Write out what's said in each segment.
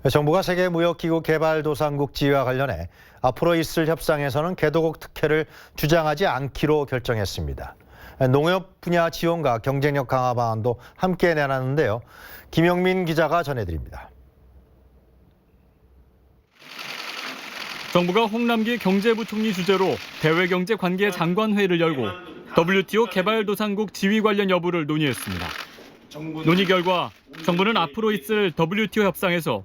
정부가 세계무역기구 개발도상국 지위와 관련해 앞으로 있을 협상에서는 개도국 특혜를 주장하지 않기로 결정했습니다. 농업 분야 지원과 경쟁력 강화 방안도 함께 내놨는데요. 김영민 기자가 전해드립니다. 정부가 홍남기 경제부총리 주재로 대외경제관계장관회의를 열고 WTO 개발도상국 지위 관련 여부를 논의했습니다. 논의 결과 정부는 앞으로 있을 WTO 협상에서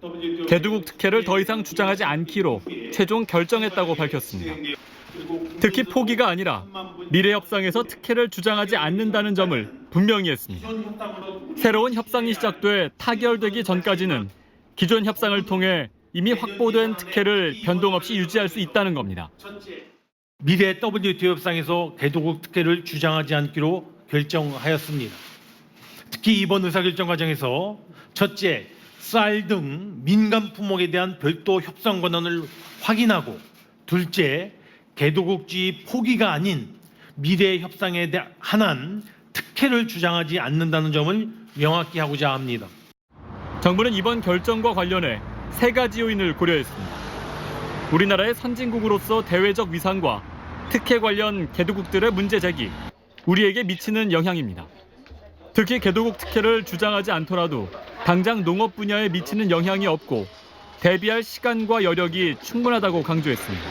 개도국 특혜를 더 이상 주장하지 않기로 최종 결정했다고 밝혔습니다. 특히 포기가 아니라 미래 협상에서 특혜를 주장하지 않는다는 점을 분명히 했습니다. 새로운 협상이 시작돼 타결되기 전까지는 기존 협상을 통해 이미 확보된 특혜를 변동 없이 유지할 수 있다는 겁니다. 미래 WTO 협상에서 개도국 특혜를 주장하지 않기로 결정하였습니다. 특히 이번 의사결정 과정에서 첫째, 쌀 등 민간 품목에 대한 별도 협상 권한을 확인하고 둘째, 개도국주의 포기가 아닌 미래 협상에 한한 특혜를 주장하지 않는다는 점을 명확히 하고자 합니다. 정부는 이번 결정과 관련해 세 가지 요인을 고려했습니다. 우리나라의 선진국으로서 대외적 위상과 특혜 관련 개도국들의 문제 제기, 우리에게 미치는 영향입니다. 특히 개도국 특혜를 주장하지 않더라도 당장 농업 분야에 미치는 영향이 없고 대비할 시간과 여력이 충분하다고 강조했습니다.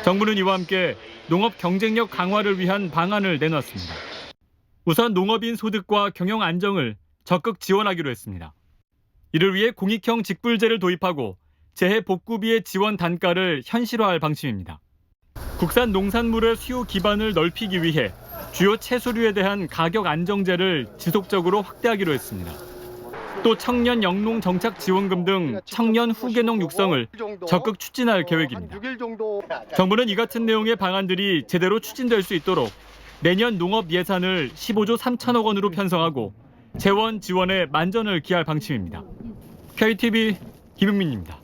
정부는 이와 함께 농업 경쟁력 강화를 위한 방안을 내놨습니다. 우선 농업인 소득과 경영 안정을 적극 지원하기로 했습니다. 이를 위해 공익형 직불제를 도입하고 재해 복구비의 지원 단가를 현실화할 방침입니다. 국산 농산물의 수요 기반을 넓히기 위해 주요 채소류에 대한 가격 안정제를 지속적으로 확대하기로 했습니다. 또 청년 영농 정착 지원금 등 청년 후계농 육성을 적극 추진할 계획입니다. 정부는 이 같은 내용의 방안들이 제대로 추진될 수 있도록 내년 농업 예산을 15조 3천억 원으로 편성하고 재원 지원에 만전을 기할 방침입니다. KTV 김용민입니다.